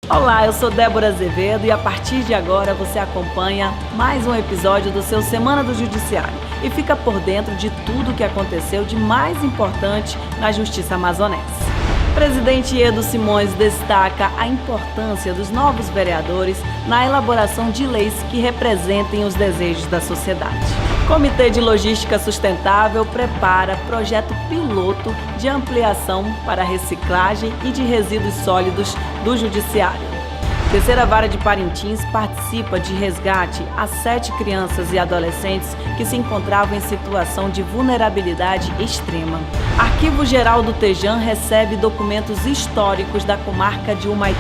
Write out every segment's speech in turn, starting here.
Olá, eu sou Débora Azevedo e a partir de agora você acompanha mais um episódio do seu Semana do Judiciário e fica por dentro de tudo o que aconteceu de mais importante na Justiça Amazonense. O presidente Edo Simões destaca a importância dos novos vereadores na elaboração de leis que representem os desejos da sociedade. O Comitê de Logística Sustentável prepara projeto piloto de ampliação para reciclagem e de resíduos sólidos do Judiciário. Terceira Vara de Parintins participa de resgate a 7 crianças e adolescentes que se encontravam em situação de vulnerabilidade extrema. Arquivo Geral do Tejan recebe documentos históricos da comarca de Humaitá.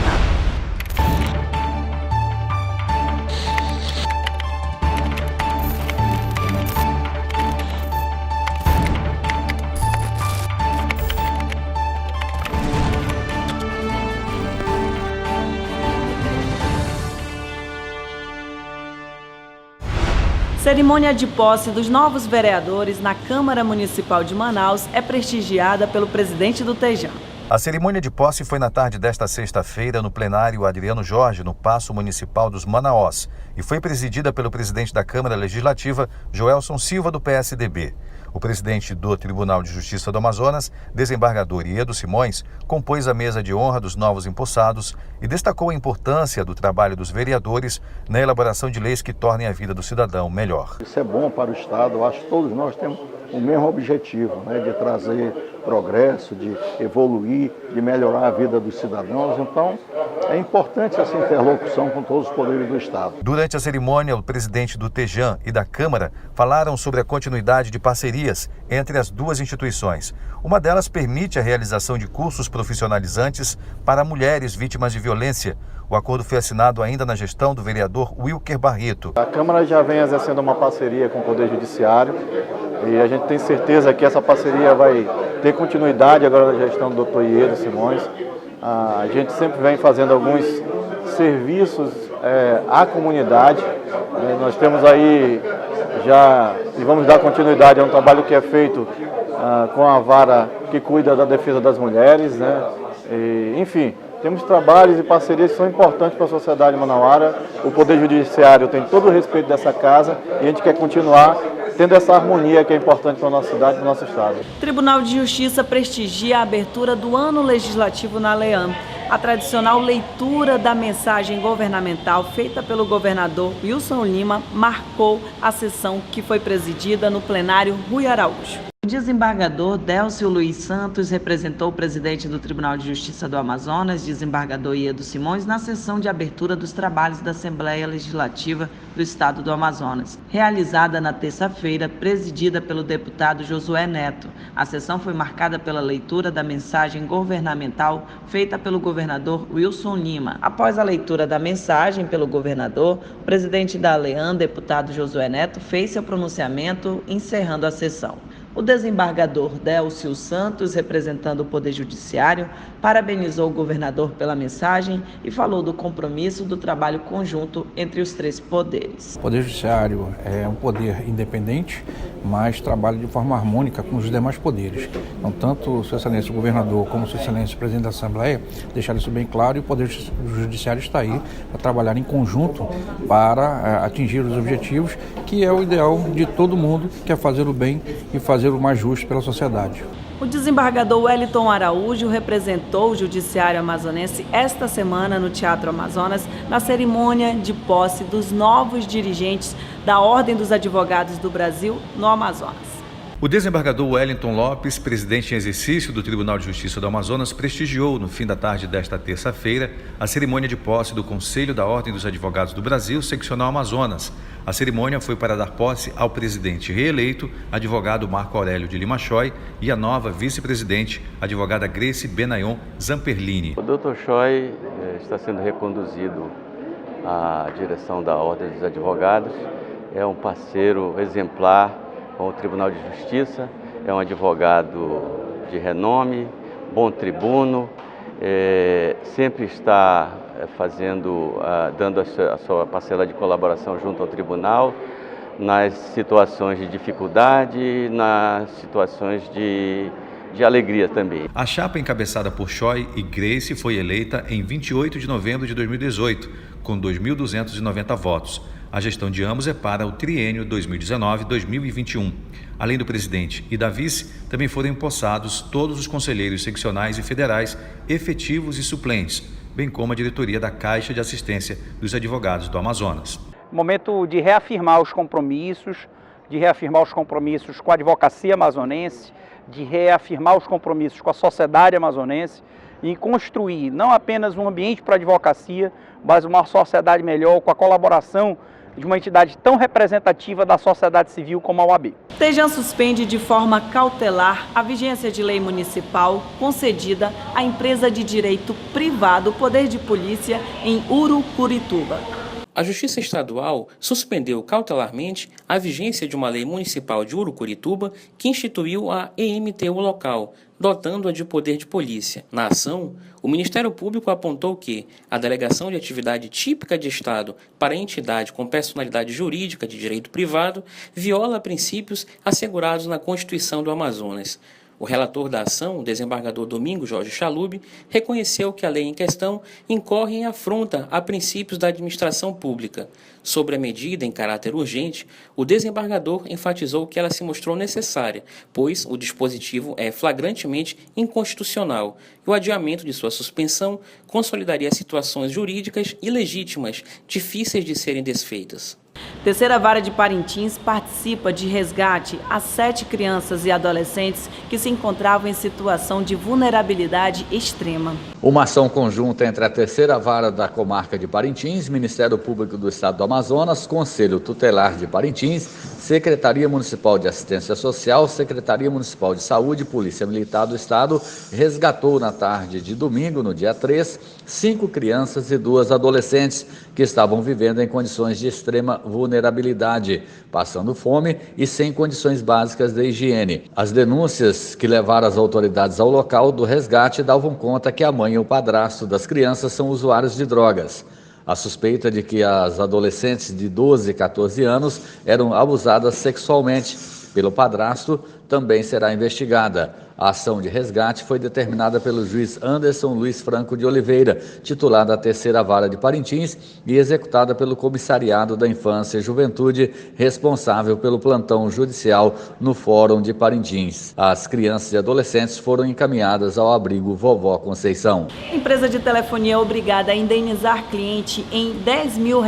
Cerimônia de posse dos novos vereadores na Câmara Municipal de Manaus é prestigiada pelo presidente do Tejan. A cerimônia de posse foi na tarde desta sexta-feira no plenário Adriano Jorge, no Paço Municipal dos Manaós, e foi presidida pelo presidente da Câmara Legislativa, Joelson Silva, do PSDB. O presidente do Tribunal de Justiça do Amazonas, desembargador Edo Simões, compôs a mesa de honra dos novos empossados e destacou a importância do trabalho dos vereadores na elaboração de leis que tornem a vida do cidadão melhor. Isso é bom para o Estado, eu acho que todos nós temos o mesmo objetivo, de trazer progresso, de evoluir, de melhorar a vida dos cidadãos. Então, é importante essa interlocução com todos os poderes do Estado. Durante a cerimônia, o presidente do Tejan e da Câmara falaram sobre a continuidade de parcerias entre as duas instituições. Uma delas permite a realização de cursos profissionalizantes para mulheres vítimas de violência. O acordo foi assinado ainda na gestão do vereador Wilker Barreto. A Câmara já vem exercendo uma parceria com o Poder Judiciário e a gente tem certeza que essa parceria vai ter continuidade agora na gestão do Dr. Edo Simões. A gente sempre vem fazendo alguns serviços à comunidade. Nós temos aí já, e vamos dar continuidade a um trabalho que é feito com a vara que cuida da defesa das mulheres, enfim, temos trabalhos e parcerias que são importantes para a sociedade manauara. O Poder Judiciário tem todo o respeito dessa casa e a gente quer continuar tendo essa harmonia que é importante para a nossa cidade e para o nosso estado. O Tribunal de Justiça prestigia a abertura do ano legislativo na Leam. A tradicional leitura da mensagem governamental feita pelo governador Wilson Lima marcou a sessão que foi presidida no plenário Rui Araújo. O desembargador Délcio Luiz Santos representou o presidente do Tribunal de Justiça do Amazonas, desembargador Edo Simões, na sessão de abertura dos trabalhos da Assembleia Legislativa do Estado do Amazonas, realizada na terça-feira, presidida pelo deputado Josué Neto. A sessão foi marcada pela leitura da mensagem governamental feita pelo governador Wilson Lima. Após a leitura da mensagem pelo governador, o presidente da ALEAN, deputado Josué Neto, fez seu pronunciamento encerrando a sessão. O desembargador Délcio Santos, representando o Poder Judiciário, parabenizou o governador pela mensagem e falou do compromisso do trabalho conjunto entre os 3 poderes. O Poder Judiciário é um poder independente, mas trabalha de forma harmônica com os demais poderes. Então, tanto o Sua Excelência o Governador como o Sua Excelência o Presidente da Assembleia deixaram isso bem claro e o Poder Judiciário está aí para trabalhar em conjunto para atingir os objetivos, que é o ideal de todo mundo que quer fazer o bem e fazer o mais justo pela sociedade. O desembargador Wellington Araújo representou o Judiciário amazonense esta semana no Teatro Amazonas, na cerimônia de posse dos novos dirigentes da Ordem dos Advogados do Brasil no Amazonas. O desembargador Wellington Lopes, presidente em exercício do Tribunal de Justiça do Amazonas, prestigiou no fim da tarde desta terça-feira a cerimônia de posse do Conselho da Ordem dos Advogados do Brasil, seccional Amazonas. A cerimônia foi para dar posse ao presidente reeleito, advogado Marco Aurélio de Lima Choi, e a nova vice-presidente, advogada Grace Benayon Zamperlini. O Dr. Choi está sendo reconduzido à direção da Ordem dos Advogados, é um parceiro exemplar com o Tribunal de Justiça, é um advogado de renome, bom tribuno, sempre está dando a sua parcela de colaboração junto ao Tribunal, nas situações de dificuldade, nas situações de de alegria também. A chapa encabeçada por Choi e Grace foi eleita em 28 de novembro de 2018, com 2.290 votos. A gestão de ambos é para o triênio 2019-2021. Além do presidente e da vice, também foram empossados todos os conselheiros seccionais e federais, efetivos e suplentes, bem como a diretoria da Caixa de Assistência dos Advogados do Amazonas. Momento de reafirmar os compromissos com a advocacia amazonense, de reafirmar os compromissos com a sociedade amazonense e construir não apenas um ambiente para a advocacia, mas uma sociedade melhor com a colaboração de uma entidade tão representativa da sociedade civil como a OAB. Tejan suspende de forma cautelar a vigência de lei municipal concedida à empresa de direito privado Poder de Polícia em Urucurituba. A Justiça Estadual suspendeu cautelarmente a vigência de uma lei municipal de Urucurituba que instituiu a EMTU local, dotando-a de poder de polícia. Na ação, o Ministério Público apontou que a delegação de atividade típica de Estado para entidade com personalidade jurídica de direito privado viola princípios assegurados na Constituição do Amazonas. O relator da ação, o desembargador Domingos Jorge Chalub, reconheceu que a lei em questão incorre em afronta a princípios da administração pública. Sobre a medida em caráter urgente, o desembargador enfatizou que ela se mostrou necessária, pois o dispositivo é flagrantemente inconstitucional e o adiamento de sua suspensão consolidaria situações jurídicas ilegítimas, difíceis de serem desfeitas. Terceira Vara de Parintins participa de resgate a 7 crianças e adolescentes que se encontravam em situação de vulnerabilidade extrema. Uma ação conjunta entre a Terceira Vara da Comarca de Parintins, Ministério Público do Estado do Amazonas, Conselho Tutelar de Parintins, Secretaria Municipal de Assistência Social, Secretaria Municipal de Saúde e Polícia Militar do Estado resgatou na tarde de domingo, no dia 3, 5 crianças e 2 adolescentes que estavam vivendo em condições de extrema vulnerabilidade, passando fome e sem condições básicas de higiene. As denúncias que levaram as autoridades ao local do resgate davam conta que a mãe e o padrasto das crianças são usuários de drogas. A suspeita de que as adolescentes de 12 e 14 anos eram abusadas sexualmente pelo padrasto também será investigada. A ação de resgate foi determinada pelo juiz Anderson Luiz Franco de Oliveira, titular da Terceira Vara de Parintins, e executada pelo Comissariado da Infância e Juventude, responsável pelo plantão judicial no Fórum de Parintins. As crianças e adolescentes foram encaminhadas ao abrigo Vovó Conceição. Empresa de telefonia é obrigada a indenizar cliente em R$10 mil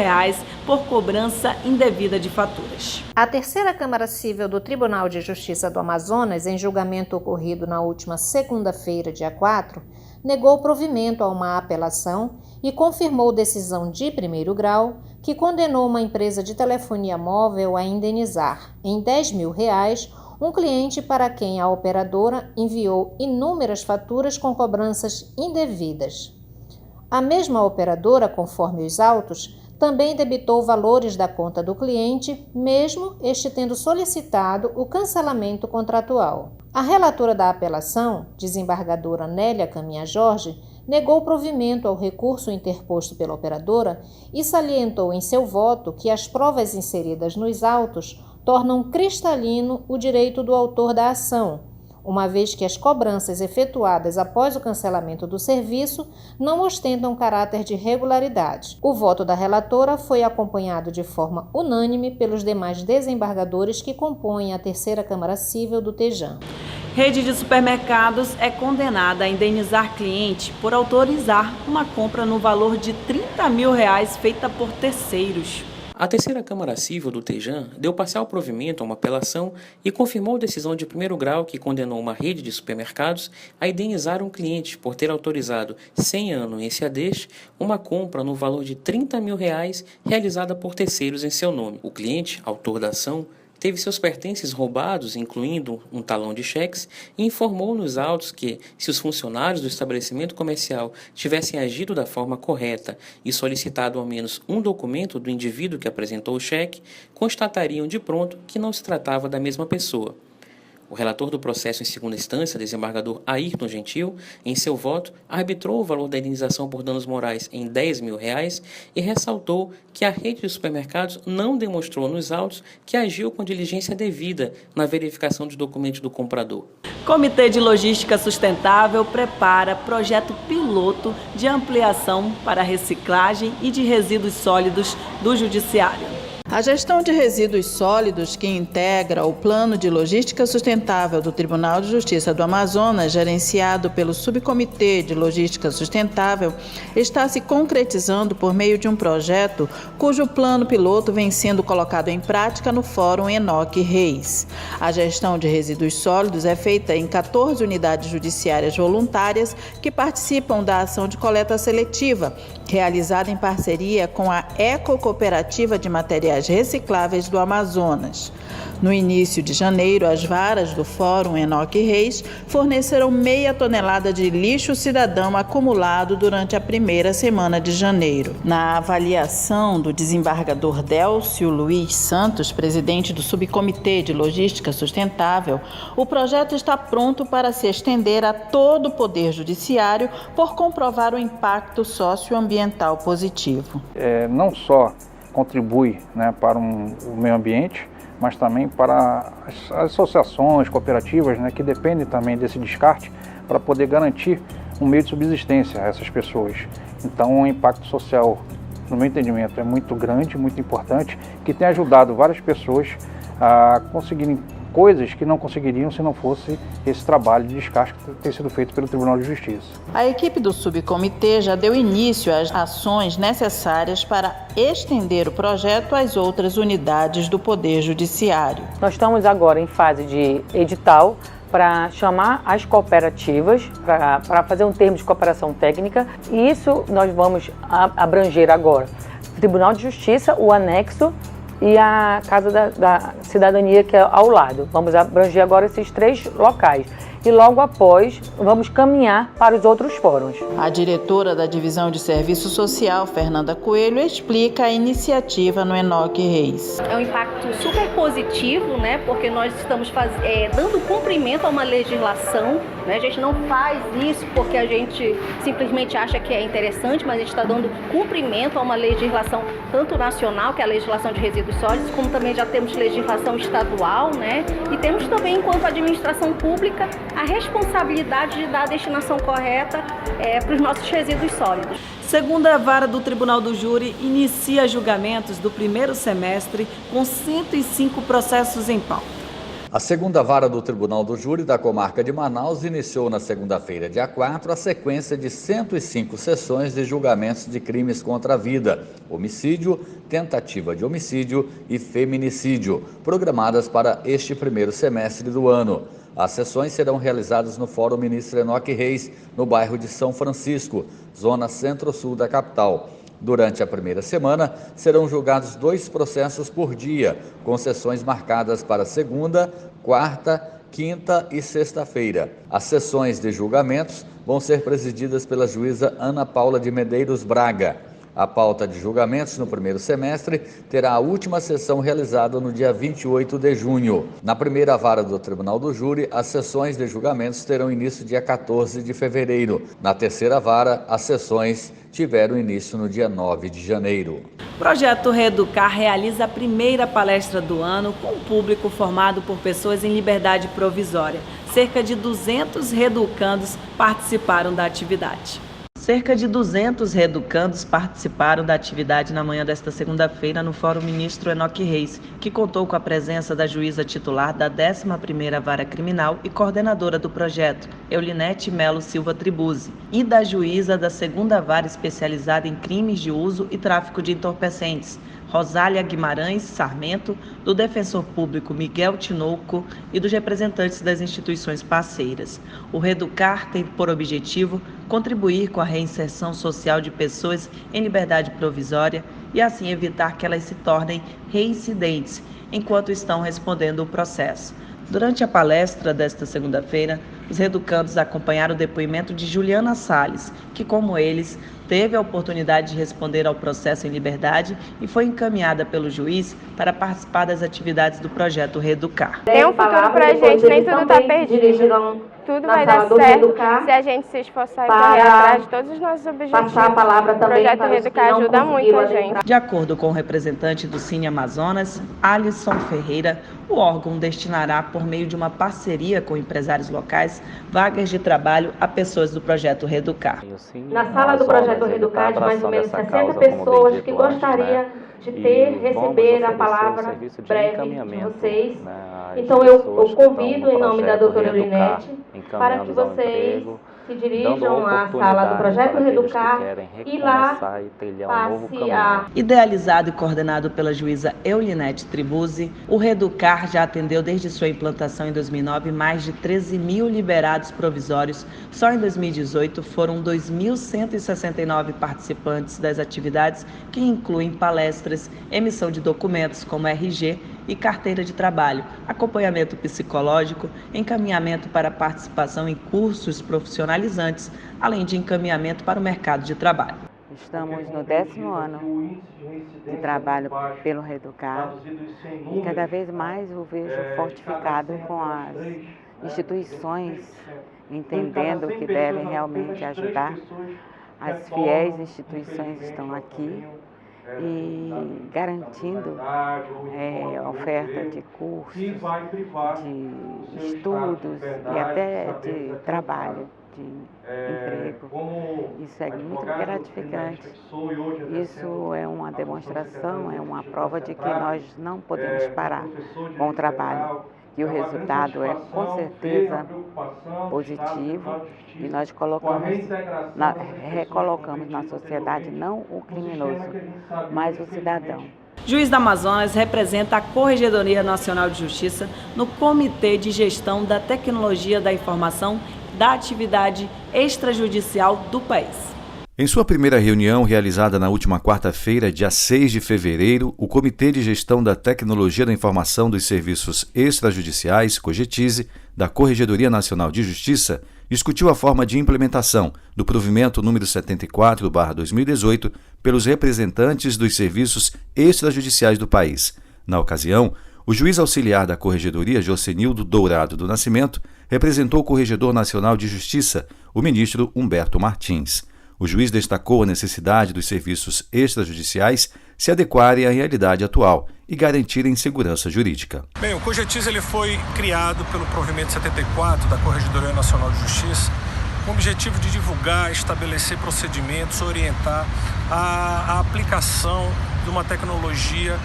por cobrança indevida de faturas. A Terceira Câmara Civil do Tribunal de Justiça do Amazonas, em julgamento ocorrido na última segunda-feira, dia 4, negou provimento a uma apelação e confirmou decisão de primeiro grau que condenou uma empresa de telefonia móvel a indenizar em R$10 mil um cliente para quem a operadora enviou inúmeras faturas com cobranças indevidas. A mesma operadora, conforme os autos, também debitou valores da conta do cliente, mesmo este tendo solicitado o cancelamento contratual. A relatora da apelação, desembargadora Nélia Caminha Jorge, negou provimento ao recurso interposto pela operadora e salientou em seu voto que as provas inseridas nos autos tornam cristalino o direito do autor da ação, uma vez que as cobranças efetuadas após o cancelamento do serviço não ostentam caráter de regularidade. O voto da relatora foi acompanhado de forma unânime pelos demais desembargadores que compõem a Terceira Câmara Civil do Tejan. Rede de supermercados é condenada a indenizar cliente por autorizar uma compra no valor de R$30 mil feita por terceiros. A Terceira Câmara Civil do Tejan deu parcial provimento a uma apelação e confirmou a decisão de primeiro grau que condenou uma rede de supermercados a indenizar um cliente por ter autorizado, sem anuência uma compra no valor de R$30 mil realizada por terceiros em seu nome. O cliente, autor da ação, teve seus pertences roubados, incluindo um talão de cheques, e informou nos autos que, se os funcionários do estabelecimento comercial tivessem agido da forma correta e solicitado ao menos um documento do indivíduo que apresentou o cheque, constatariam de pronto que não se tratava da mesma pessoa. O relator do processo em segunda instância, desembargador Ayrton Gentil, em seu voto, arbitrou o valor da indenização por danos morais em R$10 mil e ressaltou que a rede de supermercados não demonstrou nos autos que agiu com diligência devida na verificação dos documentos do comprador. Comitê de Logística Sustentável prepara projeto piloto de ampliação para reciclagem e de resíduos sólidos do Judiciário. A gestão de resíduos sólidos, que integra o Plano de Logística Sustentável do Tribunal de Justiça do Amazonas, gerenciado pelo Subcomitê de Logística Sustentável, está se concretizando por meio de um projeto cujo plano piloto vem sendo colocado em prática no Fórum Enoque Reis. A gestão de resíduos sólidos é feita em 14 unidades judiciárias voluntárias que participam da ação de coleta seletiva, realizada em parceria com a Ecocooperativa de Materiais Recicláveis do Amazonas. No início de janeiro, as varas do Fórum Enoque Reis forneceram 0,5 tonelada de lixo cidadão acumulado durante a primeira semana de janeiro. Na avaliação do desembargador Délcio Luiz Santos, presidente do Subcomitê de Logística Sustentável, o projeto está pronto para se estender a todo o Poder Judiciário por comprovar o impacto socioambiental positivo. Não só contribui, para o meio ambiente, mas também para as associações, cooperativas, que dependem também desse descarte para poder garantir um meio de subsistência a essas pessoas. Então, o impacto social, no meu entendimento, é muito grande, muito importante, que tem ajudado várias pessoas a conseguirem coisas que não conseguiriam se não fosse esse trabalho de descarte que tem sido feito pelo Tribunal de Justiça. A equipe do subcomitê já deu início às ações necessárias para estender o projeto às outras unidades do Poder Judiciário. Nós estamos agora em fase de edital para chamar as cooperativas, para fazer um termo de cooperação técnica, e isso nós vamos abranger agora. O Tribunal de Justiça, o anexo, e a Casa da Cidadania, que é ao lado. Vamos abranger agora esses 3 locais. E logo após, vamos caminhar para os outros fóruns. A diretora da Divisão de Serviço Social, Fernanda Coelho, explica a iniciativa no Enoque Reis. É um impacto super positivo, porque nós estamos dando cumprimento a uma legislação. A gente não faz isso porque a gente simplesmente acha que é interessante, mas a gente está dando cumprimento a uma legislação tanto nacional, que é a legislação de resíduos sólidos, como também já temos legislação estadual, e temos também, enquanto administração pública, a responsabilidade de dar a destinação correta para os nossos resíduos sólidos. Segunda vara do Tribunal do Júri inicia julgamentos do primeiro semestre com 105 processos em pauta. A segunda vara do Tribunal do Júri da Comarca de Manaus iniciou na segunda-feira, dia 4, a sequência de 105 sessões de julgamentos de crimes contra a vida, homicídio, tentativa de homicídio e feminicídio, programadas para este primeiro semestre do ano. As sessões serão realizadas no Fórum Ministro Enoque Reis, no bairro de São Francisco, zona centro-sul da capital. Durante a primeira semana, serão julgados 2 processos por dia, com sessões marcadas para segunda, quarta, quinta e sexta-feira. As sessões de julgamentos vão ser presididas pela juíza Ana Paula de Medeiros Braga. A pauta de julgamentos no primeiro semestre terá a última sessão realizada no dia 28 de junho. Na primeira vara do Tribunal do Júri, as sessões de julgamentos terão início dia 14 de fevereiro. Na terceira vara, as sessões tiveram início no dia 9 de janeiro. O projeto Reeducar realiza a primeira palestra do ano com um público formado por pessoas em liberdade provisória. Cerca de 200 reeducandos participaram da atividade. Cerca de 200 reeducandos participaram da atividade na manhã desta segunda-feira no Fórum Ministro Enoque Reis, que contou com a presença da juíza titular da 11ª Vara Criminal e coordenadora do projeto, Eulinete Melo Silva Tribuzzi, e da juíza da 2ª Vara Especializada em Crimes de Uso e Tráfico de Entorpecentes, Rosália Guimarães Sarmento, do defensor público Miguel Tinoco e dos representantes das instituições parceiras. O Reeducar tem por objetivo contribuir com a reinserção social de pessoas em liberdade provisória e assim evitar que elas se tornem reincidentes enquanto estão respondendo o processo. Durante a palestra desta segunda-feira, Os reeducandos acompanharam o depoimento de Juliana Salles, que, como eles, teve a oportunidade de responder ao processo em liberdade e foi encaminhada pelo juiz para participar das atividades do projeto Reeducar. Tem um futuro pra gente, nem tudo está perdido. Tudo vai dar certo se a gente se esforçar e correr atrás de todos os nossos objetivos. O projeto Reeducar ajuda muito a gente. De acordo com o representante do Cine Amazonas, Alisson Ferreira, o órgão destinará, por meio de uma parceria com empresários locais, vagas de trabalho a pessoas do projeto Reeducar. Na sala do projeto Reeducar, de mais ou menos 60 pessoas que gostariam de receber a palavra breve de vocês. Então eu convido, em nome da doutora Linete, para que vocês se dirijam à sala do projeto Reeducar e lá passe a... Idealizado e coordenado pela juíza Eulinete Tribuzzi, o Reeducar já atendeu desde sua implantação em 2009 mais de 13.000 liberados provisórios. Só em 2018 foram 2.169 participantes das atividades, que incluem palestras, emissão de documentos como RG e carteira de trabalho, acompanhamento psicológico, encaminhamento para participação em cursos profissionalizantes, além de encaminhamento para o mercado de trabalho. Estamos no 10º ano de trabalho pelo Reeducar e cada vez mais eu vejo fortificado com as instituições, entendendo que devem realmente ajudar. As fiéis instituições estão aqui e garantindo oferta de cursos, de estudos e até de trabalho, de emprego. Isso é muito gratificante. Isso é uma demonstração, é uma prova de que nós não podemos parar com o trabalho. E o resultado é, com certeza, positivo e nós recolocamos na sociedade não o criminoso, mas o cidadão. Juiz da Amazonas representa a Corregedoria Nacional de Justiça no Comitê de Gestão da Tecnologia da Informação da Atividade Extrajudicial do país. Em sua primeira reunião, realizada na última quarta-feira, dia 6 de fevereiro, o Comitê de Gestão da Tecnologia da Informação dos Serviços Extrajudiciais, COGETISE, da Corregedoria Nacional de Justiça, discutiu a forma de implementação do provimento número 74/2018 pelos representantes dos serviços extrajudiciais do país. Na ocasião, o juiz auxiliar da Corregedoria, Jocenildo Dourado do Nascimento, representou o Corregedor Nacional de Justiça, o ministro Humberto Martins. O juiz destacou a necessidade dos serviços extrajudiciais se adequarem à realidade atual e garantirem segurança jurídica. Bem, o COGETISE ele foi criado pelo provimento 74 da Corregedoria Nacional de Justiça com o objetivo de divulgar, estabelecer procedimentos, orientar a aplicação de uma tecnologia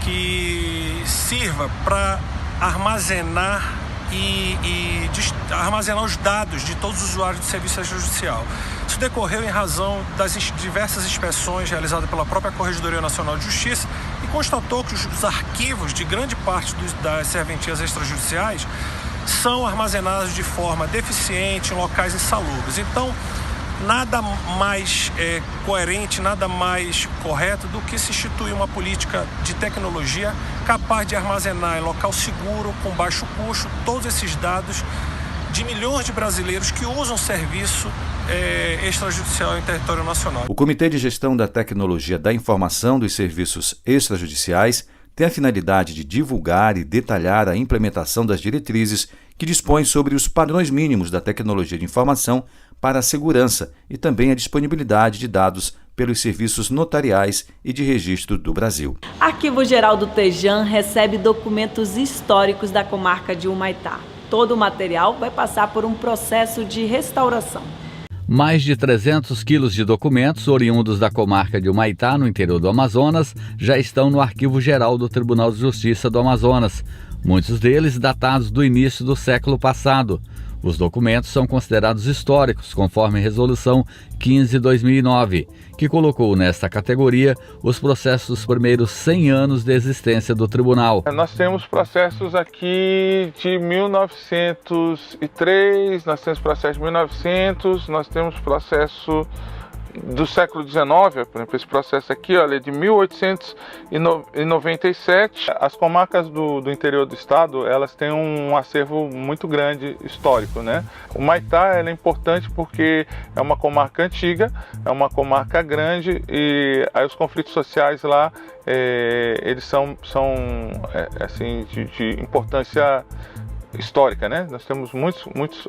que sirva para armazenar armazenar os dados de todos os usuários do serviço extrajudicial. Isso decorreu em razão das diversas inspeções realizadas pela própria Corregedoria Nacional de Justiça e constatou que os arquivos de grande parte das serventias extrajudiciais são armazenados de forma deficiente em locais insalubres. Então, nada mais coerente, nada mais correto do que se instituir uma política de tecnologia capaz de armazenar em local seguro, com baixo custo, todos esses dados de milhões de brasileiros que usam serviço extrajudicial em território nacional. O Comitê de Gestão da Tecnologia da Informação dos Serviços Extrajudiciais tem a finalidade de divulgar e detalhar a implementação das diretrizes que dispõem sobre os padrões mínimos da tecnologia de informação para a segurança e também a disponibilidade de dados pelos serviços notariais e de registro do Brasil. Arquivo Geral do Tejan recebe documentos históricos da comarca de Humaitá. Todo o material vai passar por um processo de restauração. Mais de 300 quilos de documentos oriundos da comarca de Humaitá, no interior do Amazonas, já estão no Arquivo Geral do Tribunal de Justiça do Amazonas, muitos deles datados do início do século passado. Os documentos são considerados históricos, conforme a Resolução 15/2009, que colocou nesta categoria os processos dos primeiros 100 anos de existência do tribunal. Nós temos processos aqui de 1903, nós temos processo de 1900, nós temos processo do século XIX, por exemplo, esse processo aqui, olha, é de 1897. As comarcas do interior do estado, elas têm um acervo muito grande histórico, né? O Humaitá, ela é importante porque é uma comarca antiga, é uma comarca grande e aí os conflitos sociais lá, eles são assim, de importância histórica, né? Nós temos muitos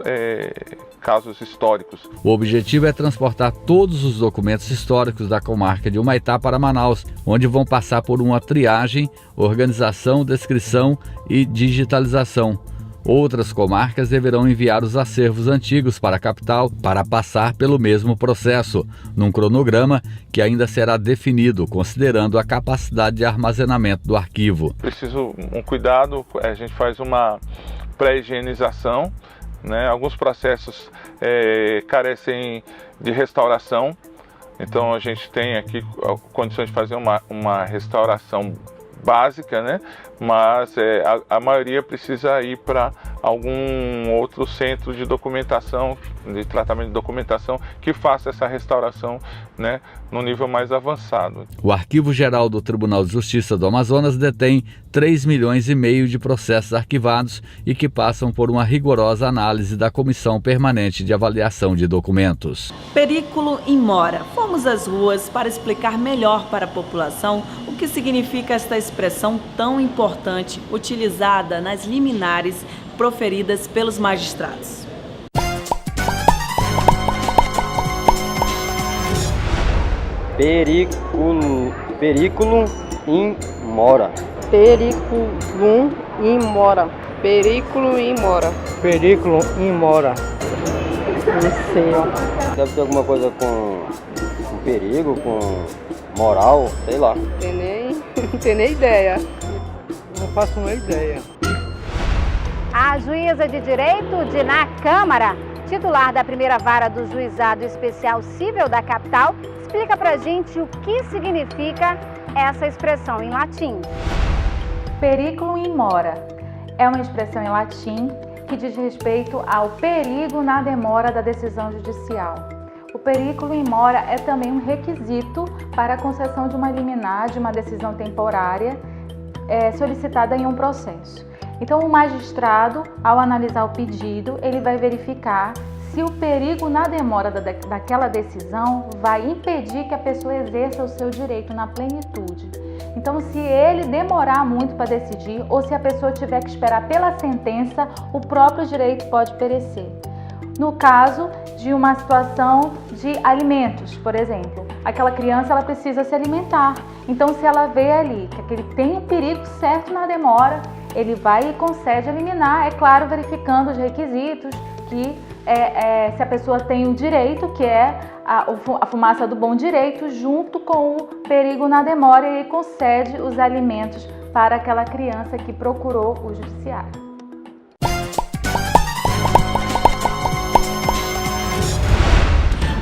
casos históricos. O objetivo é transportar todos os documentos históricos da comarca de Humaitá para Manaus, onde vão passar por uma triagem, organização, descrição e digitalização. Outras comarcas deverão enviar os acervos antigos para a capital para passar pelo mesmo processo, num cronograma que ainda será definido, considerando a capacidade de armazenamento do arquivo. Preciso um cuidado, a gente faz uma pré-higienização, né? Alguns processos carecem de restauração, então a gente tem aqui condições de fazer uma restauração básica, né? Mas a maioria precisa ir para algum outro centro de documentação, de tratamento de documentação, que faça essa restauração, né, no nível mais avançado. O Arquivo Geral do Tribunal de Justiça do Amazonas detém 3,5 milhões de processos arquivados e que passam por uma rigorosa análise da Comissão Permanente de Avaliação de Documentos. Perículo in mora. Fomos às ruas para explicar melhor para a população o que significa esta expressão tão importante utilizada nas liminares proferidas pelos magistrados. Perículo in mora. Periculum in mora. Perículo in mora. Perículo in mora. Não sei, ó. Deve ter alguma coisa com perigo, com moral, sei lá. Não tem nem ideia. Não faço uma ideia. A juíza de Direito, Diná Câmara, titular da primeira vara do Juizado Especial Cível da capital, explica pra gente o que significa essa expressão em latim. Periculum in mora é uma expressão em latim que diz respeito ao perigo na demora da decisão judicial. O periculum in mora é também um requisito para a concessão de uma liminar, de uma decisão temporária solicitada em um processo. Então, o magistrado, ao analisar o pedido, ele vai verificar se o perigo na demora daquela decisão vai impedir que a pessoa exerça o seu direito na plenitude. Então, se ele demorar muito para decidir ou se a pessoa tiver que esperar pela sentença, o próprio direito pode perecer. No caso de uma situação de alimentos, por exemplo, aquela criança ela precisa se alimentar. Então, se ela vê ali que ele tem um perigo certo na demora, ele vai e concede a liminar, é claro, verificando os requisitos, que se a pessoa tem o direito, que é a fumaça do bom direito, junto com o perigo na demora, e concede os alimentos para aquela criança que procurou o judiciário.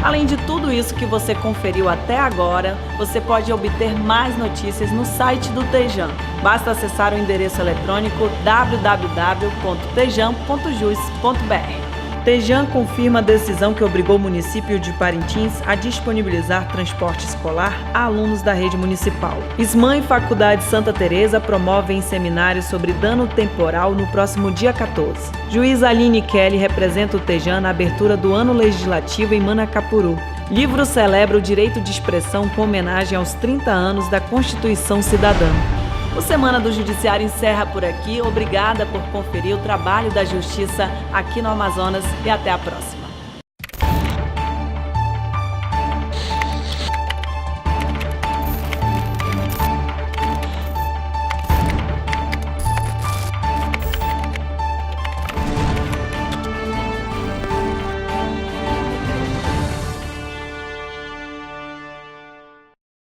Além de tudo isso que você conferiu até agora, você pode obter mais notícias no site do TEJAN. Basta acessar o endereço eletrônico www.tejan.jus.br. TEJAN confirma a decisão que obrigou o município de Parintins a disponibilizar transporte escolar a alunos da rede municipal. SMAN e Faculdade Santa Teresa promovem seminário sobre dano temporal no próximo dia 14. Juiz Aline Kelly representa o TEJAN na abertura do ano legislativo em Manacapuru. Livro celebra o direito de expressão com homenagem aos 30 anos da Constituição Cidadã. O Semana do Judiciário encerra por aqui. Obrigada por conferir o trabalho da Justiça aqui no Amazonas e até a próxima.